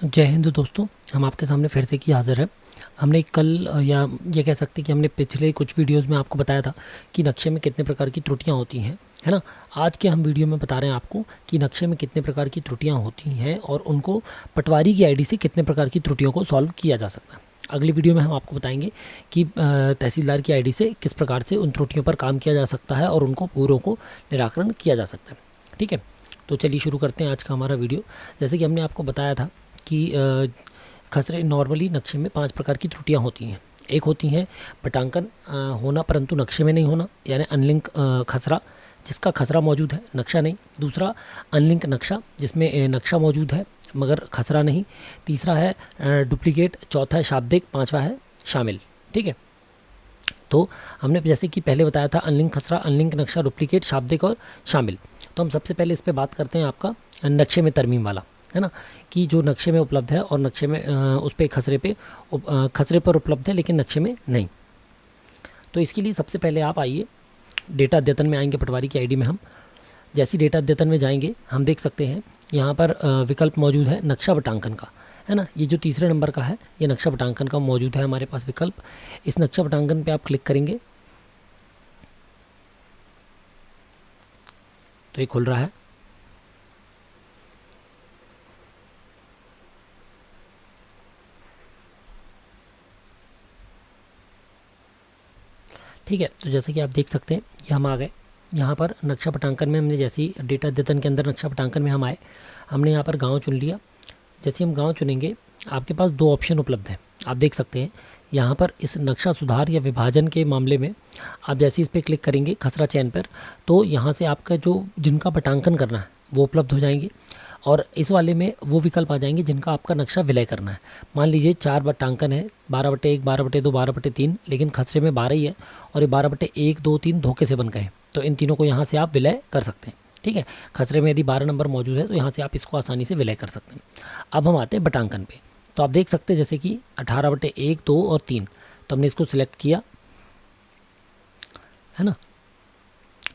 जय हिंद दोस्तों। हम आपके सामने फिर से हाज़िर है। हमने कल या ये कह सकते हैं कि हमने पिछले कुछ वीडियोस में आपको बताया था कि नक्शे में कितने प्रकार की त्रुटियां होती हैं, है ना। आज के हम वीडियो में बता रहे हैं आपको कि नक्शे में कितने प्रकार की त्रुटियां होती हैं और उनको पटवारी की आईडी से कितने प्रकार की त्रुटियों को सॉल्व किया जा सकता है। अगली वीडियो में हम आपको बताएंगे कि तहसीलदार की आईडी से किस प्रकार से उन त्रुटियों पर काम किया जा सकता है और उनको पूरों को निराकरण किया जा सकता है। ठीक है, तो चलिए शुरू करते हैं आज का हमारा वीडियो। जैसे कि हमने आपको बताया था कि खसरे नॉर्मली नक्शे में 5 प्रकार की त्रुटियां होती हैं। एक होती हैं पटांकन होना परंतु नक्शे में नहीं होना, यानी अनलिंक खसरा, जिसका खसरा मौजूद है नक्शा नहीं। दूसरा अनलिंक नक्शा, जिसमें नक्शा मौजूद है मगर खसरा नहीं। तीसरा है डुप्लीकेट। चौथा है शाब्दिक। पांचवा है शामिल। ठीक है, तो हमने जैसे कि पहले बताया था अनलिंक खसरा, अनलिंक नक्शा, डुप्लीकेट, शाब्दिक और शामिल। तो हम सबसे पहले इस पे बात करते हैं आपका नक्शे में तरमीम वाला, है ना, कि जो नक्शे में उपलब्ध है और नक्शे में उस पे खसरे पर उपलब्ध है लेकिन नक्शे में नहीं। तो इसके लिए सबसे पहले आप आइए डेटा अद्यतन में आएंगे। पटवारी की आईडी में हम जैसी डेटा अद्यतन में जाएंगे हम देख सकते हैं यहाँ पर विकल्प मौजूद है नक्शा बटांकन का, है ना। ये जो तीसरे नंबर का है ये नक्शा बटांकन का मौजूद है हमारे पास विकल्प। इस नक्शा बटांकन पे आप क्लिक करेंगे तो ये खुल रहा है। ठीक है, तो जैसे कि आप देख सकते हैं ये हम आ गए यहाँ पर नक्शा पटांकन में। हमने जैसी डेटा अद्यतन के अंदर नक्शा पटांकन में हम आए, हमने यहाँ पर गांव चुन लिया। जैसे हम गांव चुनेंगे आपके पास दो ऑप्शन उपलब्ध हैं, आप देख सकते हैं यहाँ पर। इस नक्शा सुधार या विभाजन के मामले में आप जैसे इस पर क्लिक करेंगे खसरा चयन पर, तो यहाँ से आपका जो जिनका पटांकन करना है वो उपलब्ध हो जाएंगे और इस वाले में वो विकल्प आ जाएंगे जिनका आपका नक्शा विलय करना है। मान लीजिए 4 बटांकन है, 12/1, 12/2, 12/3, लेकिन खसरे में 12 ही है और ये 12/1, 2, 3 धोखे से बन गए, तो इन तीनों को यहाँ से आप विलय कर सकते हैं। ठीक है, खसरे में यदि 12 नंबर मौजूद है तो यहाँ से आप इसको आसानी से विलय कर सकते हैं। अब हम आते हैं बटांकन पे, तो आप देख सकते हैं जैसे कि 18/1, 2 और 3, तो हमने इसको सिलेक्ट किया, है ना।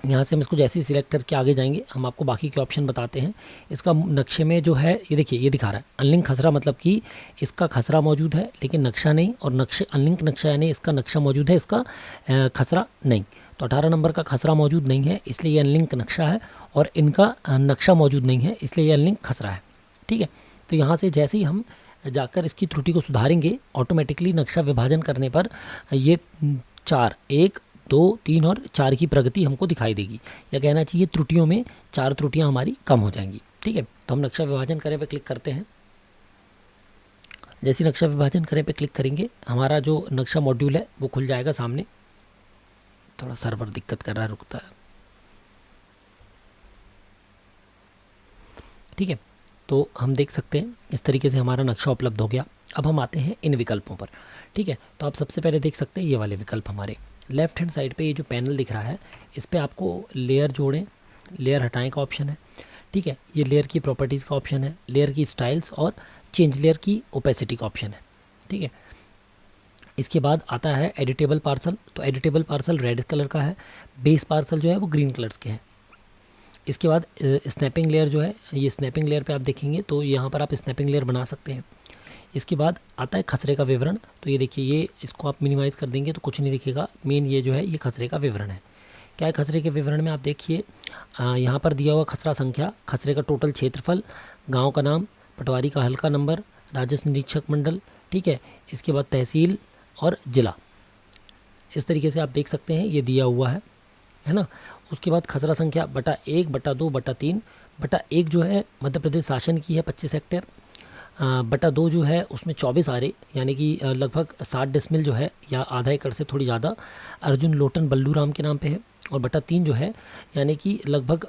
यहाँ से हम इसको जैसे ही सिलेक्ट करके आगे जाएंगे हम आपको बाकी के ऑप्शन बताते हैं। इसका नक्शे में जो है ये देखिए ये दिखा रहा है अनलिंक खसरा, मतलब कि इसका खसरा मौजूद है लेकिन नक्शा नहीं, और नक्शे अनलिंक नक्शा यानी इसका नक्शा मौजूद है, इसका खसरा नहीं। तो 18 नंबर का खसरा मौजूद नहीं है इसलिए ये अनलिंक नक्शा है, और इनका नक्शा मौजूद नहीं है इसलिए ये अनलिंक खसरा है। ठीक है, तो यहाँ से जैसे ही हम जाकर इसकी त्रुटि को सुधारेंगे ऑटोमेटिकली नक्शा विभाजन करने पर ये 4, 1, 2, 3 और 4 की प्रगति हमको दिखाई देगी, या कहना चाहिए त्रुटियों में 4 त्रुटियां हमारी कम हो जाएंगी। ठीक है, तो हम नक्शा विभाजन करें पे क्लिक करते हैं। जैसे नक्शा विभाजन करें पे क्लिक करेंगे हमारा जो नक्शा मॉड्यूल है वो खुल जाएगा सामने। थोड़ा सर्वर दिक्कत कर रहा है, रुकता है। ठीक है, तो हम देख सकते हैं इस तरीके से हमारा नक्शा उपलब्ध हो गया। अब हम आते हैं इन विकल्पों पर। ठीक है, तो आप सबसे पहले देख सकते हैं ये वाले विकल्प हमारे लेफ्ट हैंड साइड पे ये जो पैनल दिख रहा है इस पर आपको लेयर जोड़ें, लेयर हटाएं का ऑप्शन है। ठीक है, ये लेयर की प्रॉपर्टीज़ का ऑप्शन है, लेयर की स्टाइल्स और चेंज लेयर की ओपेसिटी का ऑप्शन है। ठीक है, इसके बाद आता है एडिटेबल पार्सल। तो एडिटेबल पार्सल रेड कलर का है, बेस पार्सल जो है वो ग्रीन कलर्स के हैं। इसके बाद स्नैपिंग लेयर जो है, ये स्नैपिंग लेयर पे आप देखेंगे तो यहाँ पर आप स्नैपिंग लेयर बना सकते हैं। इसके बाद आता है खसरे का विवरण। तो ये देखिए ये इसको आप मिनिमाइज़ कर देंगे तो कुछ नहीं दिखेगा, मेन ये जो है ये खसरे का विवरण है। क्या है खसरे के विवरण में, आप देखिए यहाँ पर दिया हुआ खसरा संख्या, खसरे का टोटल क्षेत्रफल, गांव का नाम, पटवारी का हल्का नंबर, राजस्व निरीक्षक मंडल। ठीक है, इसके बाद तहसील और ज़िला, इस तरीके से आप देख सकते हैं ये दिया हुआ है ना। उसके बाद खसरा संख्या बटा 1, बटा 2, बटा 3, बटा 1 जो है मध्य प्रदेश शासन की है 25 हेक्टेयर, बटा 2 जो है उसमें 24 आरे यानी कि लगभग 60 डिसमिल जो है या आधा एकड़ से थोड़ी ज़्यादा अर्जुन लोटन बल्लू राम के नाम पे है, और बटा 3 जो है यानी कि लगभग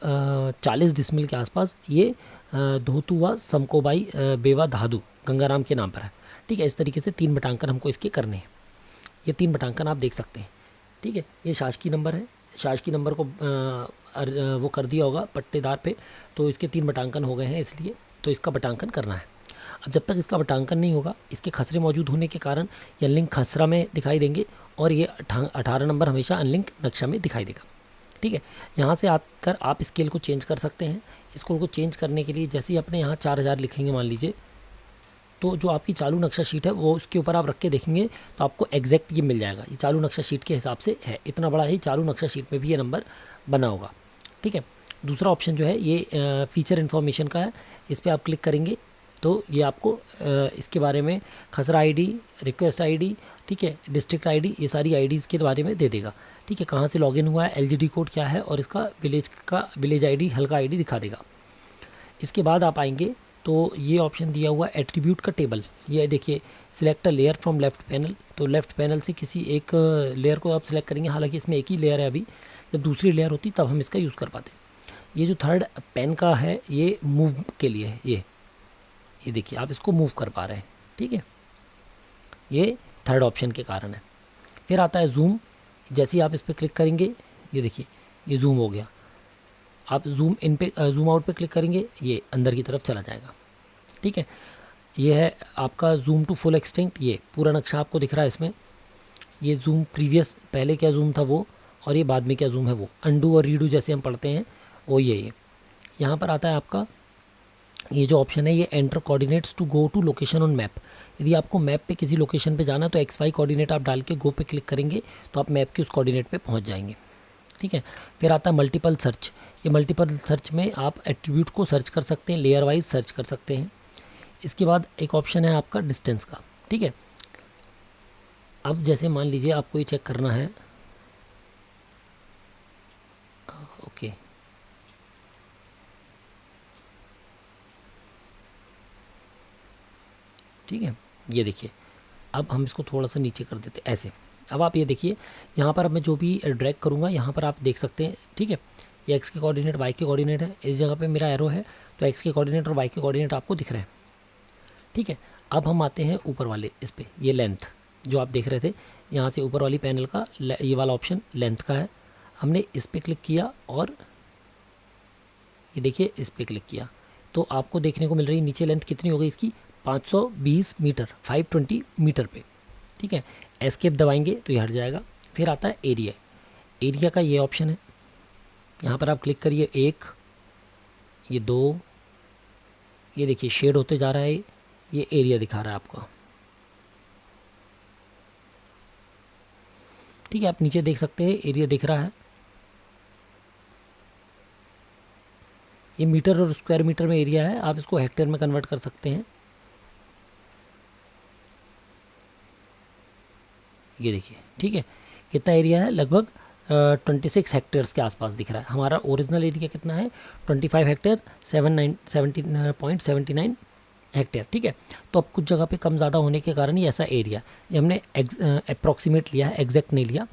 40 डिसमिल के आसपास ये धोतुआ समकोबाई बेवा धादु गंगाराम के नाम पर है। ठीक है, इस तरीके से 3 बटांकन हमको इसके करने हैं। ये 3 बटांकन आप देख सकते हैं। ठीक है, ये शासकीय नंबर है, शासकीय नंबर को वो कर दिया होगा पट्टेदार पे, तो इसके 3 बटांकन हो गए हैं इसलिए तो इसका बटांकन करना है। अब जब तक इसका बटांकन नहीं होगा इसके खसरे मौजूद होने के कारण ये अनलिंक खसरा में दिखाई देंगे और ये 18 नंबर हमेशा अनलिंक नक्शा में दिखाई देगा। ठीक है, यहाँ से आकर आप स्केल को चेंज कर सकते हैं। स्केल को चेंज करने के लिए जैसे ही अपने यहाँ 4000 लिखेंगे मान लीजिए, तो जो आपकी चालू नक्शा शीट है वो उसके ऊपर आप रख के देखेंगे तो आपको एग्जैक्ट ये मिल जाएगा, ये चालू नक्शा शीट के हिसाब से है, इतना बड़ा ही चालू नक्शा शीट में भी ये नंबर बना होगा। ठीक है, दूसरा ऑप्शन जो है ये फीचर इन्फॉर्मेशन का है, इस पर आप क्लिक करेंगे तो ये आपको इसके बारे में खसरा आईडी, रिक्वेस्ट आईडी, ठीक है, डिस्ट्रिक्ट आईडी, ये सारी आईडीज़ के बारे में दे देगा। ठीक है, कहाँ से लॉगिन हुआ है, एलजीडी कोड क्या है, और इसका विलेज आईडी, हल्का आईडी दिखा देगा। इसके बाद आप आएंगे तो ये ऑप्शन दिया हुआ एट्रीब्यूट का टेबल, ये देखिए select a layer from left panel, तो लेफ्ट पैनल से किसी एक लेयर को आप सिलेक्ट करेंगे, हालांकि इसमें एक ही लेयर है अभी, जब दूसरी लेयर होती तब हम इसका यूज़ कर पाते। ये जो थर्ड पेन का है ये मूव के लिए है, ये देखिए आप इसको मूव कर पा रहे हैं। ठीक है, ये थर्ड ऑप्शन के कारण है। फिर आता है जूम, जैसे ही आप इस पर क्लिक करेंगे ये देखिए ये जूम हो गया, आप जूम इन पे जूम आउट पे क्लिक करेंगे ये अंदर की तरफ चला जाएगा। ठीक है, ये है आपका जूम टू फुल एक्सटेंट, ये पूरा नक्शा आपको दिख रहा है इसमें, ये जूम प्रीवियस पहले क्या जूम था वो, और ये बाद में क्या जूम है वो, अंडू और रीडू जैसे हम पढ़ते हैं वो ये यहाँ पर आता है आपका ये जो ऑप्शन है, ये enter coordinates to go to location on map. यदि आपको मैप पे किसी लोकेशन पे जाना है तो XY कोऑर्डिनेट आप डाल के गो पे क्लिक करेंगे तो आप मैप के उस कोऑर्डिनेट पे पहुंच जाएंगे। ठीक है, फिर आता है मल्टीपल सर्च, ये मल्टीपल सर्च में आप एट्रीब्यूट को सर्च कर सकते हैं, लेयर वाइज सर्च कर सकते हैं। इसके बाद एक ऑप्शन है आपका डिस्टेंस का। ठीक है, अब जैसे मान लीजिए आपको ये चेक करना है, ओके ठीक है, ये देखिए अब हम इसको थोड़ा सा नीचे कर देते ऐसे। अब आप ये देखिए यहाँ पर अब मैं जो भी ड्रैग करूँगा यहाँ पर आप देख सकते हैं। ठीक है, ये एक्स के कोऑर्डिनेट, वाई के कोऑर्डिनेट है, इस जगह पे मेरा एरो है तो एक्स के कोऑर्डिनेट और वाई के कोऑर्डिनेट आपको दिख रहे हैं। ठीक है, अब हम आते हैं ऊपर वाले इस पर, ये लेंथ जो आप देख रहे थे, यहाँ से ऊपर वाली पैनल का ये वाला ऑप्शन लेंथ का है, हमने इस पर क्लिक किया और ये देखिए इस पर क्लिक किया तो आपको देखने को मिल रही है नीचे लेंथ कितनी हो गई इसकी, 520 मीटर, 520 मीटर पे। ठीक है, एस्केप दबाएंगे तो ये हट जाएगा। फिर आता है एरिया, एरिया का ये ऑप्शन है, यहाँ पर आप क्लिक करिए, 1, ये 2, ये देखिए शेड होते जा रहा है, ये एरिया दिखा रहा है आपको। ठीक है, आप नीचे देख सकते हैं एरिया दिख रहा है, ये मीटर और स्क्वायर मीटर में एरिया है, आप इसको हेक्टेयर में कन्वर्ट कर सकते हैं। ये देखिए ठीक है, कितना एरिया है, लगभग 26 हेक्टेयर्स के आसपास दिख रहा है। हमारा ओरिजिनल एरिया कितना है, 25 हेक्टेयर, 17.79 हेक्टेयर। ठीक है, तो अब कुछ जगह पे कम ज़्यादा होने के कारण ये ऐसा एरिया, ये हमने अप्रॉक्सीमेट लिया है, एग्जैक्ट नहीं लिया।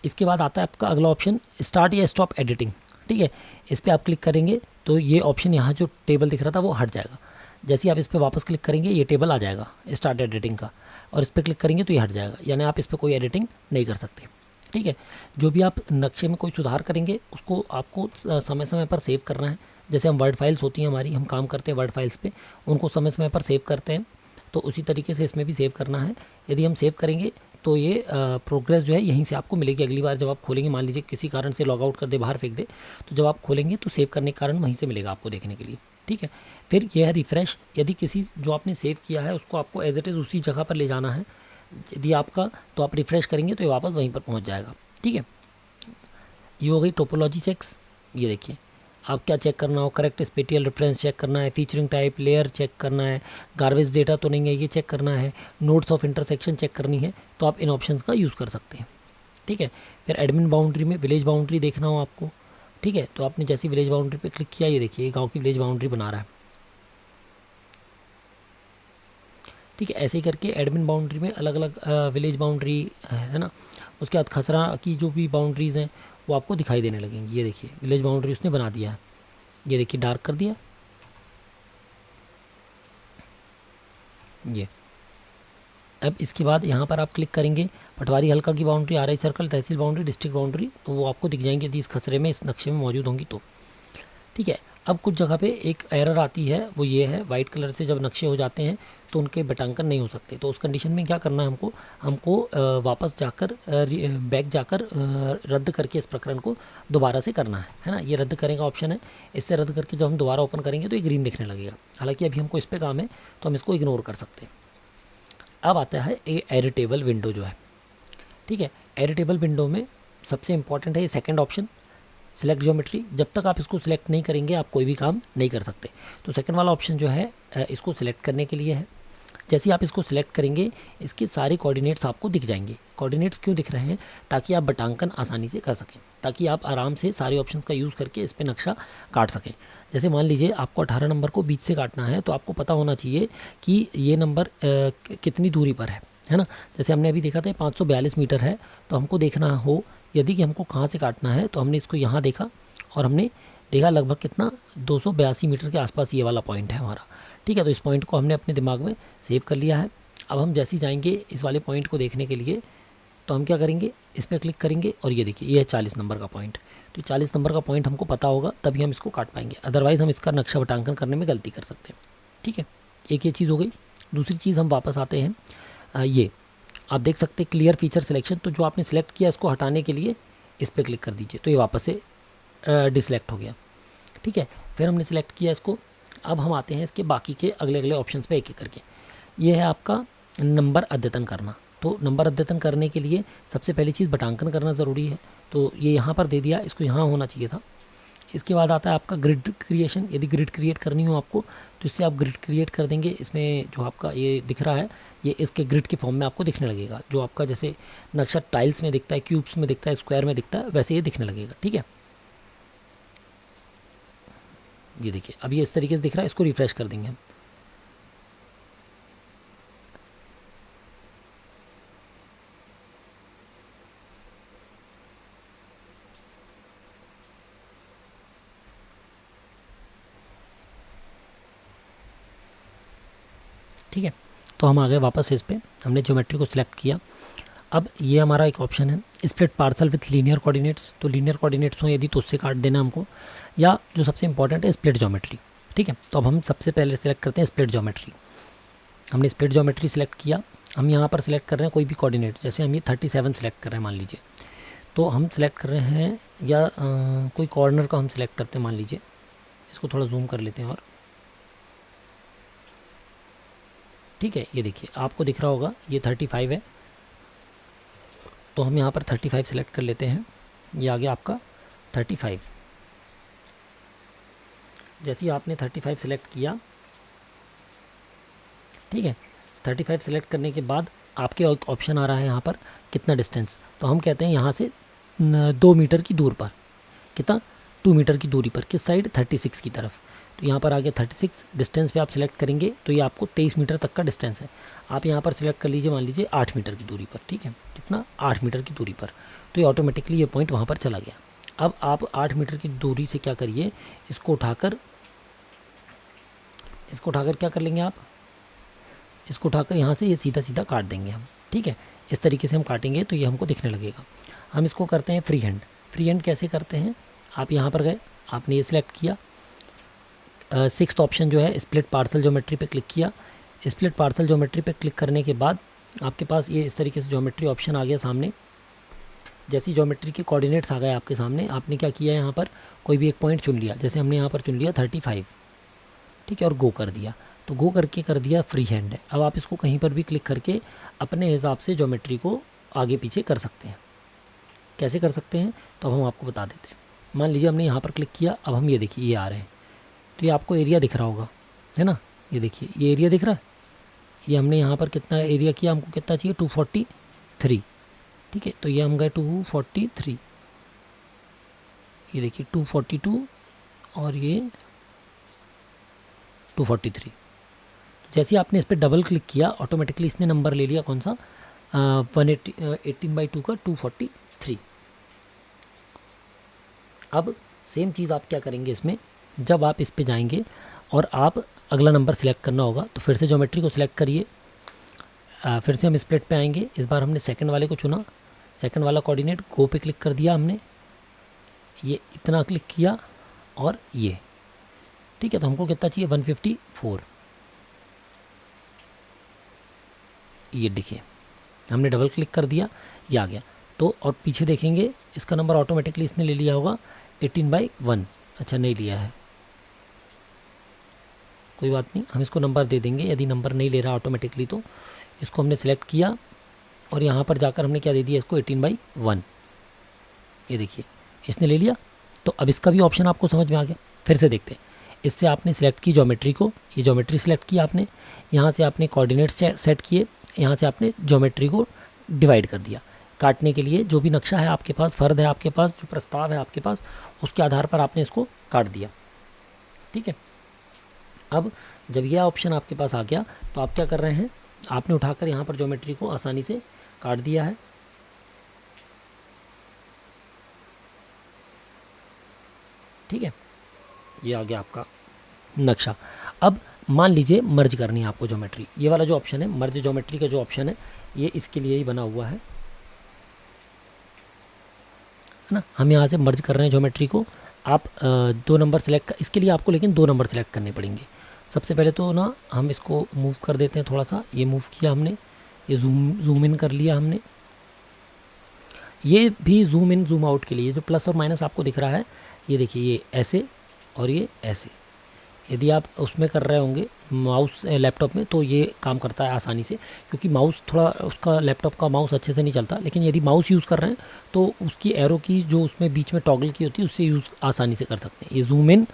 इसके बाद आता है आपका अगला ऑप्शन, स्टार्ट या स्टॉप एडिटिंग। ठीक है, इस पर आप क्लिक करेंगे तो ये ऑप्शन यहाँ जो टेबल दिख रहा था वो हट जाएगा। जैसे ही आप इस पर वापस क्लिक करेंगे ये टेबल आ जाएगा स्टार्ट एडिटिंग का, और इस पर क्लिक करेंगे तो ये हट जाएगा, यानी आप इस पर कोई एडिटिंग नहीं कर सकते। ठीक है, जो भी आप नक्शे में कोई सुधार करेंगे उसको आपको समय समय पर सेव करना है। जैसे हम वर्ड फाइल्स होती हैं हमारी, हम काम करते हैं वर्ड फाइल्स पे, उनको समय समय पर सेव करते हैं, तो उसी तरीके से इसमें भी सेव करना है। यदि हम सेव करेंगे तो ये प्रोग्रेस जो है यहीं से आपको मिलेगी। अगली बार जब आप खोलेंगे, मान लीजिए किसी कारण से लॉग आउट कर दे, बाहर फेंक दे, तो जब आप खोलेंगे तो सेव करने के कारण वहीं से मिलेगा आपको देखने के लिए। ठीक है, फिर यह है रिफ़्रेश, यदि किसी जो आपने सेव किया है उसको आपको एज इट इज़ उसी जगह पर ले जाना है यदि आपका, तो आप रिफ़्रेश करेंगे तो ये वापस वहीं पर पहुंच जाएगा। ठीक है, ये हो गई टोपोलॉजी चेक्स। ये देखिए आप क्या चेक करना हो, करेक्ट स्पेटियल रेफरेंस चेक करना है, फीचरिंग टाइप, लेयर चेक करना है, गार्बेज डेटा तो नहीं है ये चेक करना है, नोड्स ऑफ इंटरसेक्शन चेक करनी है, तो आप इन ऑप्शंस का यूज़ कर सकते हैं। ठीक है, फिर एडमिन बाउंड्री में विलेज बाउंड्री देखना हो आपको। ठीक है, तो आपने जैसी विलेज बाउंड्री पे क्लिक किया, ये देखिए गांव की विलेज बाउंड्री बना रहा है। ठीक है, ऐसे ही करके एडमिन बाउंड्री में अलग अलग विलेज बाउंड्री है ना, उसके बाद खसरा की जो भी बाउंड्रीज़ हैं वो आपको दिखाई देने लगेंगी। ये देखिए विलेज बाउंड्री उसने बना दिया है, ये देखिए डार्क कर दिया। ये अब इसके बाद यहाँ पर आप क्लिक करेंगे, पटवारी हल्का की बाउंड्री, RI सर्कल, तहसील बाउंड्री, डिस्ट्रिक्ट बाउंड्री, तो वो आपको दिख जाएंगे यदि इस खसरे में, इस नक्शे में मौजूद होंगी तो। ठीक है, अब कुछ जगह पे एक एरर आती है, वो ये है वाइट कलर से जब नक्शे हो जाते हैं तो उनके बटांकन नहीं हो सकते। तो उस कंडीशन में क्या करना है हमको, वापस जाकर बैक जाकर रद्द करके इस प्रकरण को दोबारा से करना है ना। ये रद्द करें का ऑप्शन है, इससे रद्द करके जब हम दोबारा ओपन करेंगे तो ये ग्रीन दिखने लगेगा। हालांकि अभी हमको इस पर काम है तो हम इसको इग्नोर कर सकते हैं। अब आता है ये एडिटेबल विंडो जो है, ठीक है। एडिटेबल विंडो में सबसे इंपॉर्टेंट है ये सेकंड ऑप्शन, सिलेक्ट ज्योमेट्री। जब तक आप इसको सिलेक्ट नहीं करेंगे आप कोई भी काम नहीं कर सकते। तो सेकंड वाला ऑप्शन जो है इसको सिलेक्ट करने के लिए है। जैसे आप इसको सिलेक्ट करेंगे इसके सारे कोऑर्डिनेट्स आपको दिख जाएंगे। कोऑर्डिनेट्स क्यों दिख रहे हैं, ताकि आप बटांकन आसानी से कर सकें, ताकि आप आराम से सारे ऑप्शंस का यूज़ करके इस पर नक्शा काट सकें। जैसे मान लीजिए आपको 18 नंबर को बीच से काटना है, तो आपको पता होना चाहिए कि ये नंबर कितनी दूरी पर है ना। जैसे हमने अभी देखा था 542 मीटर है, तो हमको देखना हो यदि कि हमको कहाँ से काटना है, तो हमने इसको यहाँ देखा और हमने देखा लगभग कितना 282 मीटर के आसपास ये वाला पॉइंट है हमारा, ठीक है। तो इस पॉइंट को हमने अपने दिमाग में सेव कर लिया है। अब हम जैसे ही जाएंगे इस वाले पॉइंट को देखने के लिए, तो हम क्या करेंगे, इस पर क्लिक करेंगे और ये देखिए ये है 40 नंबर का पॉइंट। तो 40 नंबर का पॉइंट हमको पता होगा तभी हम इसको काट पाएंगे, अदरवाइज़ हम इसका नक्शा बटांकन करने में गलती कर सकते हैं, ठीक है। एक ये चीज़ हो गई। दूसरी चीज़ हम वापस आते हैं, ये आप देख सकते हैं क्लियर फीचर सिलेक्शन। तो जो आपने सेलेक्ट किया इसको हटाने के लिए इस पर क्लिक कर दीजिए, तो ये वापस से डिसलेक्ट हो गया, ठीक है। फिर हमने सेलेक्ट किया इसको। अब हम आते हैं इसके बाकी के अगले अगले ऑप्शंस पे एक एक करके। ये है आपका नंबर अद्यतन करना। तो नंबर अद्यतन करने के लिए सबसे पहली चीज़ बटांकन करना ज़रूरी है, तो ये यहाँ पर दे दिया, इसको यहाँ होना चाहिए था। इसके बाद आता है आपका ग्रिड क्रिएशन। यदि ग्रिड क्रिएट करनी हो आपको तो इससे आप ग्रिड क्रिएट कर देंगे। इसमें जो आपका ये दिख रहा है ये इसके ग्रिड के फॉर्म में आपको दिखने लगेगा। जो आपका जैसे नक्शा टाइल्स में दिखता है, क्यूब्स में दिखता है, स्क्वायर में दिखता है, वैसे ये दिखने लगेगा, ठीक है। ये देखिए अब ये इस तरीके से दिख रहा है। इसको रिफ्रेश कर देंगे हम। ठीक है, तो हम आ गए वापस इस पे, हमने ज्योमेट्री को सिलेक्ट किया। अब ये हमारा एक ऑप्शन है split parcel with linear coordinates. तो लीनियर कोऑर्डिनेट्स हो यदि तो उससे काट देना हमको, या जो सबसे इंपॉर्टेंट है स्प्लिट ज्योमेट्री, ठीक है। तो अब हम सबसे पहले सेलेक्ट करते हैं स्प्लिट ज्योमेट्री। हमने स्प्लिट ज्योमेट्री सेलेक्ट किया। हम यहाँ पर सेलेक्ट कर रहे हैं कोई भी कोऑर्डिनेट, जैसे हम ये 37 सेलेक्ट कर रहे हैं मान लीजिए। तो हम सेलेक्ट कर रहे हैं या कोई कॉर्नर का हम सेलेक्ट करते हैं मान लीजिए। इसको थोड़ा जूम कर लेते हैं और ठीक है, ये देखिए आपको दिख रहा होगा ये 35 है। तो हम यहाँ पर 35 सेलेक्ट कर लेते हैं। ये आ गया आपका 35। जैसे ही आपने 35 सेलेक्ट किया, ठीक है, 35 सेलेक्ट करने के बाद आपके ऑप्शन आ रहा है यहाँ पर कितना डिस्टेंस। तो हम कहते हैं यहाँ से 2 मीटर की दूर पर, कितना 2 मीटर की दूरी पर, किस साइड 36 की तरफ। तो यहाँ पर आ गया 36। डिस्टेंस पे आप सिलेक्ट करेंगे तो ये आपको 23 मीटर तक का डिस्टेंस है। आप यहाँ पर सिलेक्ट कर लीजिए मान लीजिए 8 मीटर की दूरी पर, ठीक है, कितना 8 मीटर की दूरी पर। तो ये ऑटोमेटिकली ये पॉइंट वहाँ पर चला गया। अब आप 8 मीटर की दूरी से क्या करिए, इसको उठाकर क्या कर लेंगे आप, इसको उठाकर यहाँ से ये सीधा सीधा काट देंगे हम, ठीक है। इस तरीके से हम काटेंगे तो ये हमको दिखने लगेगा। हम इसको करते हैं फ्री हैंड। फ्री हैंड कैसे करते हैं, आप यहाँ पर गए, आपने ये सिलेक्ट किया, 6th ऑप्शन जो है स्प्लिट पार्सल ज्योमेट्री पे क्लिक किया। स्प्लिट पार्सल ज्योमेट्री पे क्लिक करने के बाद आपके पास ये इस तरीके से ज्योमेट्री ऑप्शन आ गया सामने। जैसी ज्योमेट्री के कोऑर्डिनेट्स आ गए आपके सामने, आपने क्या किया, यहाँ पर कोई भी एक पॉइंट चुन लिया। जैसे हमने यहाँ पर चुन लिया 35, ठीक है, और गो कर दिया। तो गो करके कर दिया फ्री हैंड है। अब आप इसको कहीं पर भी क्लिक करके अपने हिसाब से ज्योमेट्री को आगे पीछे कर सकते हैं। कैसे कर सकते हैं तो अब हम आपको बता देते हैं। मान लीजिए हमने यहाँ पर क्लिक किया, अब हम ये देखिए ये आ रहे हैं, तो ये आपको एरिया दिख रहा होगा, है ना। ये देखिए ये एरिया दिख रहा है। ये हमने यहाँ पर कितना एरिया किया, हमको कितना चाहिए 243, ठीक है। तो ये हम गए 243, ये देखिए 242 और ये 243। जैसे आपने इस पर डबल क्लिक किया ऑटोमेटिकली इसने नंबर ले लिया कौन सा 18/2 का 243। अब सेम चीज़ आप क्या करेंगे इसमें, जब आप इस पे जाएंगे और आप अगला नंबर सिलेक्ट करना होगा तो फिर से ज्योमेट्री को सिलेक्ट करिए। फिर से हम स्प्लिट पे आएंगे। इस बार हमने सेकंड वाले को चुना, सेकंड वाला कोऑर्डिनेट गो पे क्लिक कर दिया हमने, ये इतना क्लिक किया और ये ठीक है, तो हमको कितना चाहिए 154। ये देखिए हमने डबल क्लिक कर दिया, ये आ गया। तो और पीछे देखेंगे इसका नंबर ऑटोमेटिकली इसने ले लिया होगा 18/1। अच्छा नहीं लिया है, कोई बात नहीं, हम इसको नंबर दे देंगे। यदि नंबर नहीं ले रहा ऑटोमेटिकली तो इसको हमने सेलेक्ट किया और यहाँ पर जाकर हमने क्या दे दिया इसको 18/1। ये देखिए इसने ले लिया। तो अब इसका भी ऑप्शन आपको समझ में आ गया। फिर से देखते हैं, इससे आपने सेलेक्ट की ज्योमेट्री को, ये ज्योमेट्री सेलेक्ट की आपने, यहाँ से आपने कोऑर्डिनेट्स सेट किए, यहाँ से आपने ज्योमेट्री को डिवाइड कर दिया। काटने के लिए जो भी नक्शा है आपके पास, फ़र्द है आपके पास, जो प्रस्ताव है आपके पास, उसके आधार पर आपने इसको काट दिया। ठीक है, अब जब यह ऑप्शन आपके पास आ गया तो आप क्या कर रहे हैं, आपने उठाकर यहाँ पर ज्योमेट्री को आसानी से काट दिया है। ठीक है, ये आ गया आपका नक्शा। अब मान लीजिए मर्ज करनी है आपको ज्योमेट्री, ये वाला जो ऑप्शन है मर्ज ज्योमेट्री का जो ऑप्शन है ये इसके लिए ही बना हुआ है ना। हम यहाँ से मर्ज कर रहे हैं ज्योमेट्री को। आप 2 नंबर सेलेक्ट इसके लिए आपको लेकिन 2 नंबर सेलेक्ट करने पड़ेंगे। सबसे पहले तो ना हम इसको मूव कर देते हैं थोड़ा सा, ये मूव किया हमने, ये जूम इन कर लिया हमने। ये भी जूम इन जूम आउट के लिए जो प्लस और माइनस आपको दिख रहा है, ये देखिए ये ऐसे और ये ऐसे। यदि आप उसमें कर रहे होंगे माउस लैपटॉप में तो ये काम करता है आसानी से, क्योंकि माउस थोड़ा उसका लैपटॉप का माउस अच्छे से नहीं चलता। लेकिन यदि माउस यूज़ कर रहे हैं तो उसकी एरो की जो उसमें बीच में टॉगल की होती है उससे यूज़ आसानी से कर सकते हैं। ये जूम इन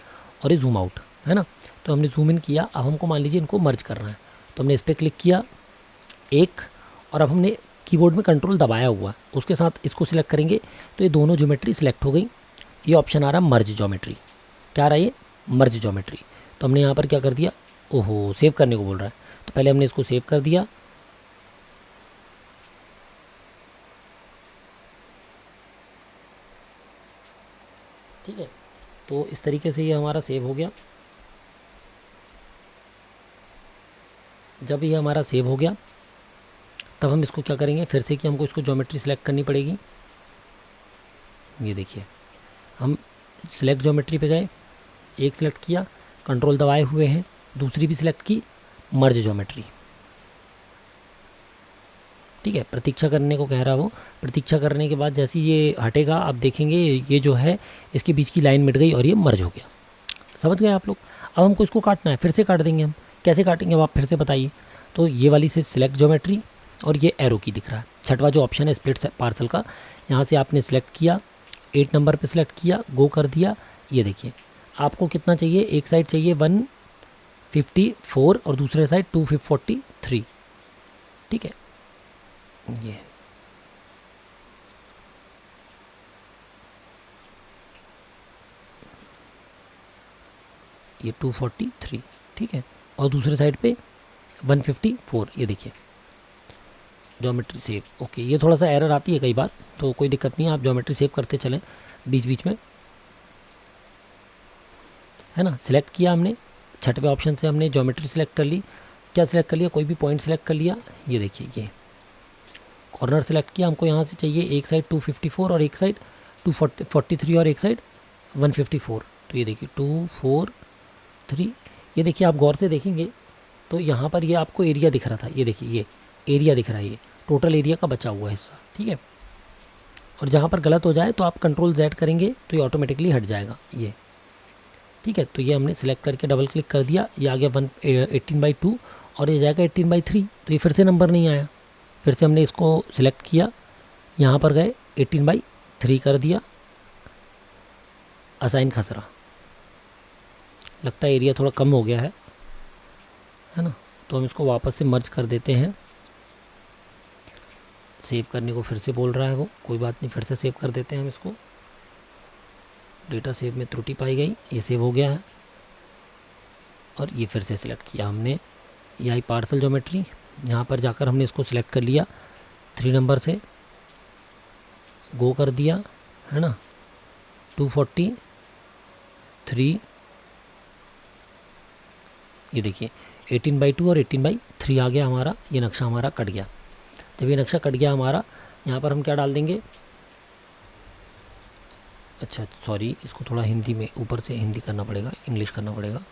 और ये जूम आउट है ना। तो हमने जूम इन किया, अब हमको मान लीजिए इनको मर्ज करना है तो हमने इस पर क्लिक किया एक, और अब हमने कीबोर्ड में कंट्रोल दबाया हुआ, उसके साथ इसको सिलेक्ट करेंगे तो ये दोनों ज्योमेट्री सिलेक्ट हो गई। ये ऑप्शन आ रहा है मर्ज ज्योमेट्री। क्या आ रहा है ये मर्ज ज्योमेट्री। तो हमने यहाँ पर क्या कर दिया, ओहो सेव करने को बोल रहा है, तो पहले हमने इसको सेव कर दिया। ठीक है, तो इस तरीके से ये हमारा सेव हो गया। जब ये हमारा सेव हो गया तब हम इसको क्या करेंगे फिर से कि हमको इसको ज्योमेट्री सेलेक्ट करनी पड़ेगी। ये देखिए हम सिलेक्ट ज्योमेट्री पे गए, एक सिलेक्ट किया, कंट्रोल दबाए हुए हैं, दूसरी भी सिलेक्ट की, मर्ज ज्योमेट्री। ठीक है, प्रतीक्षा करने को कह रहा वो। प्रतीक्षा करने के बाद जैसे ये हटेगा आप देखेंगे ये जो है इसके बीच की लाइन मिट गई और ये मर्ज हो गया। समझ गए आप लोग। अब हमको इसको काटना है, फिर से काट देंगे हम। कैसे काटेंगे अब आप फिर से बताइए। तो ये वाली से सिलेक्ट ज्योमेट्री और ये एरो की दिख रहा है, छठवा जो ऑप्शन है स्प्लिट पार्सल का, यहाँ से आपने सेलेक्ट किया, 8 नंबर पे सिलेक्ट किया, गो कर दिया। ये देखिए आपको कितना चाहिए, एक साइड चाहिए 154 और दूसरे साइड 243। ठीक है, ये 243। ठीक है, और दूसरे साइड पे 154। ये देखिए ज्योमेट्री सेव। ओके, ये थोड़ा सा एरर आती है कई बार, तो कोई दिक्कत नहीं है, आप ज्योमेट्री सेव करते चलें बीच बीच में, है ना। सिलेक्ट किया हमने, छठवें ऑप्शन से हमने ज्योमेट्री सेलेक्ट कर ली। क्या सिलेक्ट कर लिया, कोई भी पॉइंट सेलेक्ट कर लिया। ये देखिए ये कॉर्नर सेलेक्ट किया, हमको यहाँ से चाहिए एक साइड 254 और एक साइड 243 और एक साइड 154। तो ये देखिए 243। ये देखिए आप गौर से देखेंगे तो यहाँ पर ये आपको एरिया दिख रहा था, ये देखिए ये एरिया दिख रहा है, ये टोटल एरिया का बचा हुआ हिस्सा। ठीक है, और जहाँ पर गलत हो जाए तो आप कंट्रोल Z करेंगे तो ये ऑटोमेटिकली हट जाएगा ये। ठीक है, तो ये हमने सिलेक्ट करके डबल क्लिक कर दिया, ये आ गया 18/2 और ये जाएगा 18/3। तो ये फिर से नंबर नहीं आया, फिर से हमने इसको सिलेक्ट किया, यहाँ पर गए 18/3 कर दिया, असाइन खसरा। लगता है एरिया थोड़ा कम हो गया है ना। तो हम इसको वापस से मर्ज कर देते हैं। सेव करने को फिर से बोल रहा है वो, कोई बात नहीं, फिर से सेव कर देते हैं हम इसको। डेटा सेव में त्रुटि पाई गई, ये सेव हो गया है। और ये फिर से सिलेक्ट किया हमने, ये आई पार्सल ज्योमेट्री। यहाँ पर जाकर हमने इसको सिलेक्ट कर लिया 3 नंबर से, गो कर दिया, है ना। 243। ये देखिए 18/2 और 18/3 आ गया हमारा, ये नक्शा हमारा कट गया। जब ये नक्शा कट गया हमारा, यहाँ पर हम क्या डाल देंगे, अच्छा सॉरी, इसको थोड़ा हिंदी में ऊपर से हिंदी करना पड़ेगा, इंग्लिश करना पड़ेगा।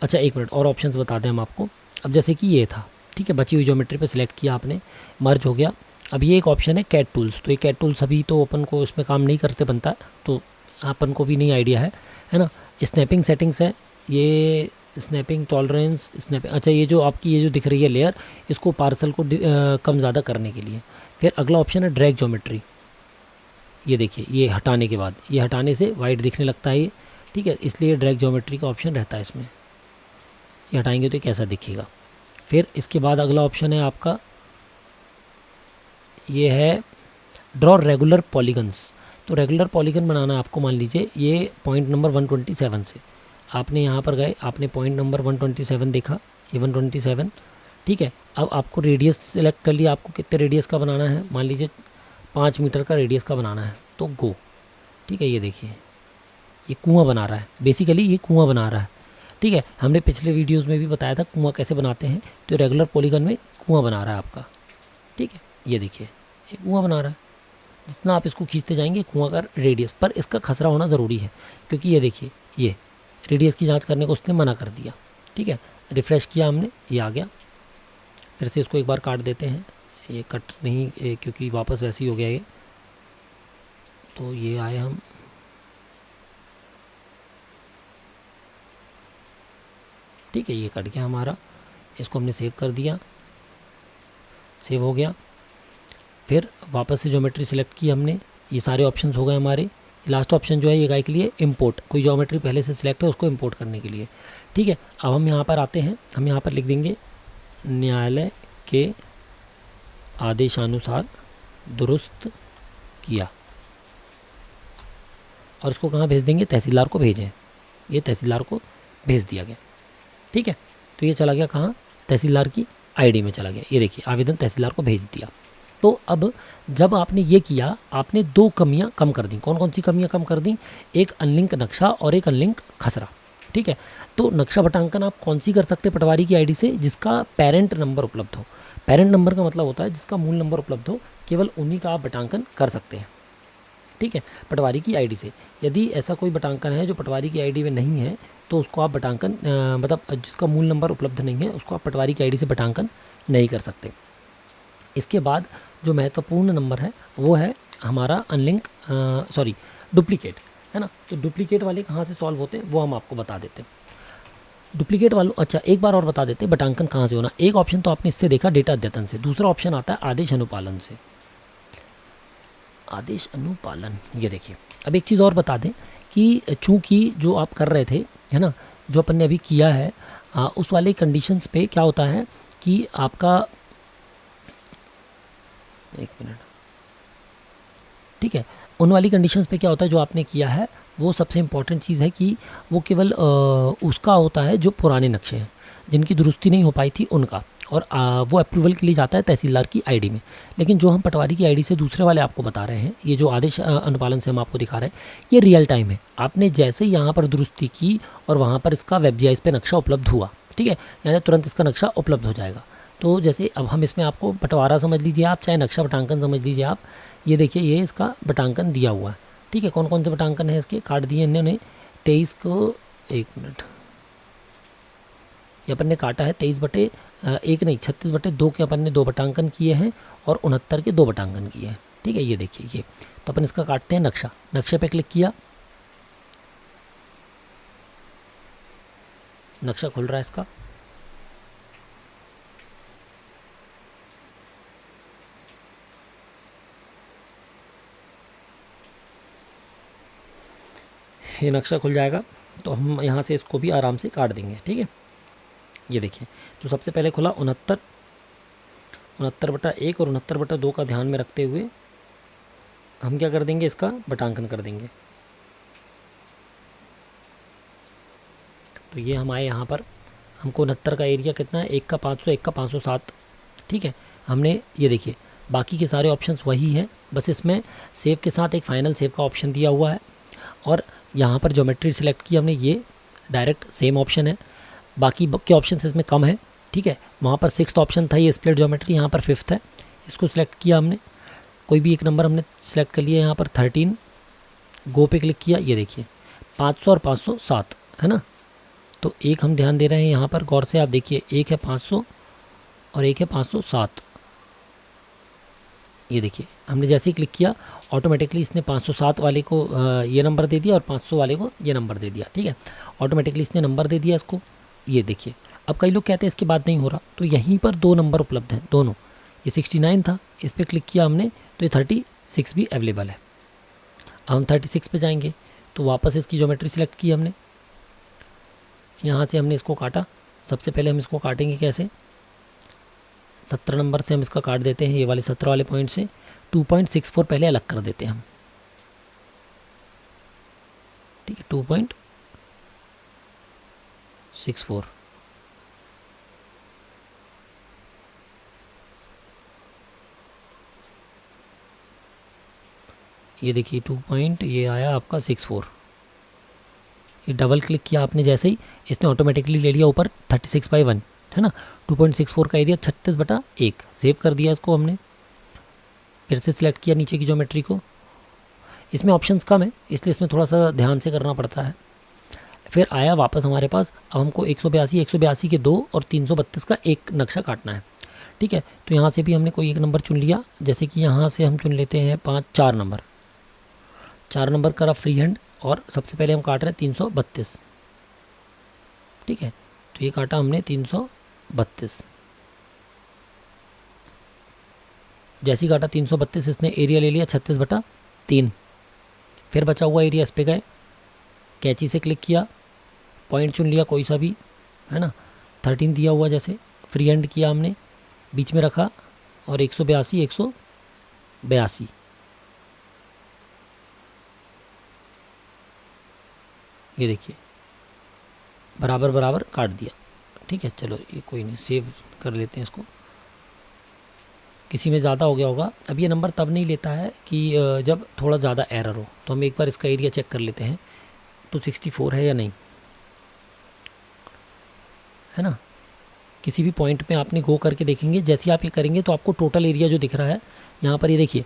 अच्छा एक मिनट और ऑप्शंस बता दें हम आपको। अब जैसे कि ये था, ठीक है, बची हुई ज्योमेट्री पे सिलेक्ट किया आपने, मर्ज हो गया। अब ये एक ऑप्शन है कैट टूल्स, तो ये कैट टूल्स अभी तो अपन को इसमें काम नहीं करते बनता, तो अपन को भी नहीं आइडिया है ना। स्नैपिंग सेटिंग्स है, ये स्नैपिंग टॉलरेंस स्नैपिंग, अच्छा ये जो आपकी ये जो दिख रही है लेयर, इसको पार्सल को कम ज़्यादा करने के लिए। फिर अगला ऑप्शन है ड्रैग ज्योमेट्री, ये देखिए ये हटाने के बाद, ये हटाने से वाइट दिखने लगता है ये, ठीक है, इसलिए ड्रैग ज्योमेट्री का ऑप्शन रहता है इसमें। ये हटाएंगे तो ये कैसा दिखेगा। फिर इसके बाद अगला ऑप्शन है आपका, ये है ड्रॉ रेगुलर पॉलीगन्स। तो रेगुलर पॉलीगन बनाना है आपको, मान लीजिए ये पॉइंट नंबर 127 से आपने यहाँ पर गए, आपने पॉइंट नंबर 127 देखा, ये 127, ठीक है। अब आपको रेडियस सेलेक्ट कर लिया, आपको कितने रेडियस का बनाना है, मान लीजिए 5 मीटर का रेडियस का बनाना है, तो गो, ठीक है। ये देखिए ये कुआं बना रहा है, बेसिकली ये कुआं बना रहा है, ठीक है। हमने पिछले वीडियोस में भी बताया था कुआं कैसे बनाते हैं, तो रेगुलर पॉलीगन में कुआं बना रहा है आपका, ठीक है। ये देखिए ये कुआं बना रहा है, जितना आप इसको खींचते जाएंगे कुआं का रेडियस, पर इसका खसरा होना ज़रूरी है, क्योंकि ये देखिए ये रेडियस की जांच करने को उसने मना कर दिया, ठीक है। रिफ़्रेश किया हमने, ये आ गया। फिर से इसको एक बार काट देते हैं, ये कट नहीं क्योंकि वापस वैसे ही हो गया ये, तो ये आए हम, ठीक है, ये कट गया हमारा, इसको हमने सेव कर दिया, सेव हो गया। फिर वापस से ज्योमेट्री सेलेक्ट की हमने, ये सारे ऑप्शंस हो गए हमारे। लास्ट ऑप्शन जो है ये गाय के लिए इंपोर्ट, कोई ज्योमेट्री पहले से सिलेक्ट है उसको इंपोर्ट करने के लिए, ठीक है। अब हम यहाँ पर आते हैं, हम यहाँ पर लिख देंगे न्यायालय के आदेशानुसार दुरुस्त किया, और इसको कहाँ भेज देंगे, तहसीलदार को भेजें। ये तहसीलदार को भेज दिया गया, ठीक है। तो ये चला गया कहाँ, तहसीलदार की आईडी में चला गया, ये देखिए आवेदन तहसीलदार को भेज दिया। तो अब जब आपने ये किया, आपने 2 कमियां कम कर दी। कौन कौन सी कमियां कम कर दी, एक अनलिंक नक्शा और एक अनलिंक खसरा, ठीक है। तो नक्शा बटांकन आप कौन सी कर सकते हैं, पटवारी की आईडी से जिसका पेरेंट नंबर उपलब्ध हो। पेरेंट नंबर का मतलब होता है जिसका मूल नंबर उपलब्ध हो, केवल उन्हीं का आप बटांकन कर सकते हैं, ठीक है, पटवारी की आईडी से। यदि ऐसा कोई बटांकन है जो पटवारी की आईडी में नहीं है, तो उसको आप बटांकन मतलब जिसका मूल नंबर उपलब्ध नहीं है उसको आप पटवारी की आईडी से बटांकन नहीं कर सकते। इसके बाद जो महत्वपूर्ण नंबर है वो है हमारा अनलिंक डुप्लीकेट, है ना। तो डुप्लीकेट वाले कहाँ से सॉल्व होते हैं वो हम आपको बता देते हैं। डुप्लीकेट वालों, अच्छा एक बार और बता देते हैं बटांकन कहाँ से होना। एक ऑप्शन तो आपने इससे देखा, डेटा अद्यतन से, दूसरा ऑप्शन आता है आदेश अनुपालन से। आदेश अनुपालन, ये देखिए अब एक चीज़ और बता दें कि चूँकि जो आप कर रहे थे, है ना, जो अपन ने अभी किया है, उस वाले कंडीशंस पे क्या होता है कि आपका, एक मिनट, ठीक है, उन वाली कंडीशंस पे क्या होता है जो आपने किया है, वो सबसे इम्पॉर्टेंट चीज़ है कि वो केवल उसका होता है जो पुराने नक्शे हैं जिनकी दुरुस्ती नहीं हो पाई थी उनका, और वो अप्रूवल के लिए जाता है तहसीलदार की आईडी में। लेकिन जो हम पटवारी की आईडी से दूसरे वाले आपको बता रहे हैं, ये जो आदेश अनुपालन से हम आपको दिखा रहे हैं, ये रियल टाइम है। आपने जैसे यहाँ पर दुरुस्ती की और वहाँ पर इसका वेब जीआईएस पे नक्शा उपलब्ध हुआ, ठीक है, यानी तुरंत इसका नक्शा उपलब्ध हो जाएगा। तो जैसे अब हम इसमें आपको बंटवारा समझ लीजिए आप, चाहे नक्शा बटांकन समझ लीजिए आप, ये देखिए ये इसका बटांकन दिया हुआ है, ठीक है। कौन कौन से बटांकन है इसके, काट दिए इन्होंने 23 को, एक मिनट, ये अपन ने काटा है 23/1 नहीं 36/2 के अपन ने 2 बटांकन किए हैं और 69 के 2 बटांकन किए हैं, ठीक है। ये देखिए ये, तो अपन इसका काटते हैं नक्शा, नक्शे पे क्लिक किया, नक्शा खुल रहा है इसका, ये नक्शा खुल जाएगा। तो हम यहाँ से इसको भी आराम से काट देंगे, ठीक है। ये देखिए, तो सबसे पहले खुला 69/1 और 69/2 का ध्यान में रखते हुए हम क्या कर देंगे, इसका बटांकन कर देंगे। तो ये हम आए यहाँ पर, हमको 69 का एरिया कितना है, 1 का 500, 1 का 507, ठीक है। हमने ये देखिए बाकी के सारे ऑप्शंस वही हैं, बस इसमें सेव के साथ एक फाइनल सेव का ऑप्शन दिया हुआ है, और यहाँ पर ज्योमेट्री सिलेक्ट की हमने, ये डायरेक्ट सेम ऑप्शन है। बाकी के ऑप्शन इसमें कम है, ठीक है। वहाँ पर 6th ऑप्शन था ये स्प्लिट ज्योमेट्री, यहाँ पर 5th है, इसको सिलेक्ट किया हमने, कोई भी एक नंबर हमने सेलेक्ट कर लिया, यहाँ पर 13, गो पे क्लिक किया, ये देखिए 500 और 507, है ना, तो एक हम ध्यान दे रहे हैं यहाँ पर, गौर से आप देखिए, एक है 500 और एक है 507। ये देखिए हमने जैसे ही क्लिक किया ऑटोमेटिकली इसने 507 वाले को ये नंबर दे दिया और 500 वाले को ये नंबर दे दिया। ठीक है, ऑटोमेटिकली इसने नंबर दे दिया इसको। ये देखिए, अब कई लोग कहते हैं इसके बाद नहीं हो रहा, तो यहीं पर 2 नंबर उपलब्ध हैं दोनों। ये 69 था, इस पर क्लिक किया हमने तो ये 36 भी अवेलेबल है। अब हम 36 पे जाएंगे तो वापस इसकी ज्योमेट्री सिलेक्ट की हमने, यहाँ से हमने इसको काटा। सबसे पहले हम इसको काटेंगे कैसे, 17 नंबर से हम इसका काट देते हैं, ये वाले 17 वाले पॉइंट से 2.64 पहले अलग कर देते हैं हम। ठीक है, 2.64। ये देखिए 2 ये आया आपका 64। ये डबल क्लिक किया आपने जैसे ही, इसने ऑटोमेटिकली ले लिया ऊपर 36/1 है ना। 2.64 का एरिया 36/1। सेव कर दिया इसको हमने, फिर से सिलेक्ट किया नीचे की ज्योमेट्री को। इसमें ऑप्शंस कम है इसलिए इसमें थोड़ा सा ध्यान से करना पड़ता है। फिर आया वापस हमारे पास, अब हमको 182 के 2 और 332 का एक नक्शा काटना है। ठीक है, तो यहाँ से भी हमने कोई एक नंबर चुन लिया, जैसे कि यहाँ से हम चुन लेते हैं 4 नंबर। 4 नंबर करा फ्री हैंड और सबसे पहले हम काट रहे हैं 332। ठीक है, तो ये काटा हमने 332। जैसे ही काटा 332, इसने एरिया ले लिया 36/3। फिर बचा हुआ एरिया इस पे गए, कैंची से क्लिक किया, पॉइंट चुन लिया कोई सा भी है ना, 13 दिया हुआ, जैसे फ्री हैंड किया हमने, बीच में रखा और 182 ये देखिए बराबर बराबर काट दिया। ठीक है, चलो ये कोई नहीं, सेव कर लेते हैं इसको। किसी में ज़्यादा हो गया होगा। अब ये नंबर तब नहीं लेता है कि जब थोड़ा ज़्यादा एरर हो, तो हम एक बार इसका एरिया चेक कर लेते हैं 264 है या नहीं, है ना। किसी भी पॉइंट पे आपने गो करके देखेंगे, जैसे आप ये करेंगे तो आपको टोटल एरिया जो दिख रहा है यहाँ पर, ये देखिए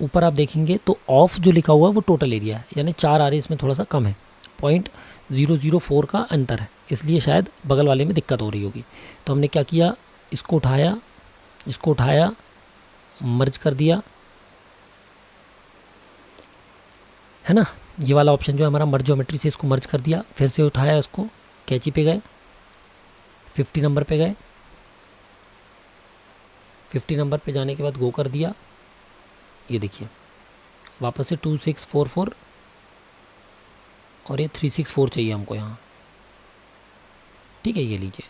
ऊपर आप देखेंगे तो ऑफ जो लिखा हुआ है वो टोटल एरिया है, यानी 4 आ रहे, इसमें थोड़ा सा कम है, 0.004 का अंतर है, इसलिए शायद बगल वाले में दिक्कत हो रही होगी। तो हमने क्या किया, इसको उठाया मर्ज कर दिया, है ना। ये वाला ऑप्शन जो है हमारा मर्ज ज्योमेट्री से, इसको मर्ज कर दिया। फिर से उठाया इसको, कैंची पे गए, 50 नंबर पे गए, 50 नंबर पे जाने के बाद गो कर दिया। ये देखिए वापस से 2644 और ये 364 चाहिए हमको यहाँ। ठीक है, ये लीजिए,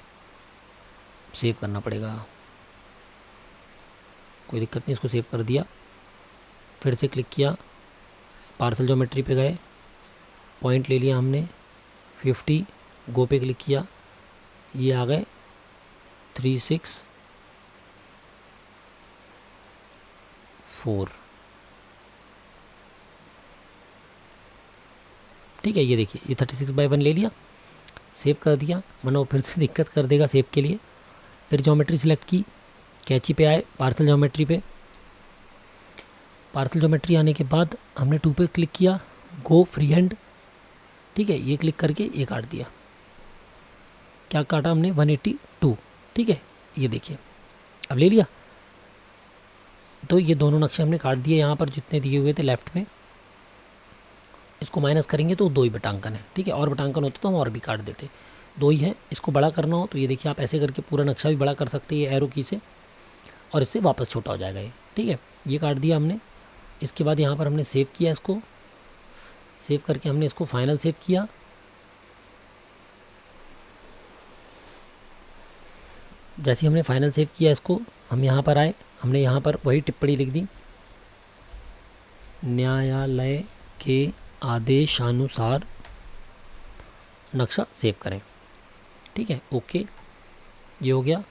सेव करना पड़ेगा, कोई दिक्कत नहीं, इसको सेव कर दिया। फिर से क्लिक किया, पार्सल ज्योमेट्री पे गए, पॉइंट ले लिया हमने 50, गो पे क्लिक किया, ये आ गए 364। ठीक है, ये देखिए ये 36/1 ले लिया, सेव कर दिया, वरना वो फिर से दिक्कत कर देगा सेव के लिए। फिर ज्योमेट्री सिलेक्ट की, कैंची पे आए, पार्सल ज्योमेट्री पे, पार्सल ज्योमेट्री आने के बाद हमने 2 पे क्लिक किया, गो फ्री हैंड। ठीक है, ये क्लिक करके ये काट दिया, क्या काटा हमने 182। ठीक है, ये देखिए अब ले लिया। तो ये दोनों नक्शे हमने काट दिए, यहाँ पर जितने दिए हुए थे लेफ्ट में, इसको माइनस करेंगे तो 2 ही बटांकन है। ठीक है, और बटांकन होते तो हम और भी काट देते, 2 ही हैं। इसको बड़ा करना हो तो ये देखिए आप ऐसे करके पूरा नक्शा भी बड़ा कर सकते हैं ये एरो की से, और इससे वापस छोटा हो जाएगा ये। ठीक है, ये काट दिया हमने। इसके बाद यहाँ पर हमने सेव किया, इसको सेव करके हमने इसको फाइनल सेव किया। जैसे हमने फाइनल सेव किया इसको, हम यहाँ पर आए, हमने यहाँ पर वही टिप्पणी लिख दी, न्यायालय के आदेशानुसार नक्शा सेव करें। ठीक है, ओके, ये हो गया।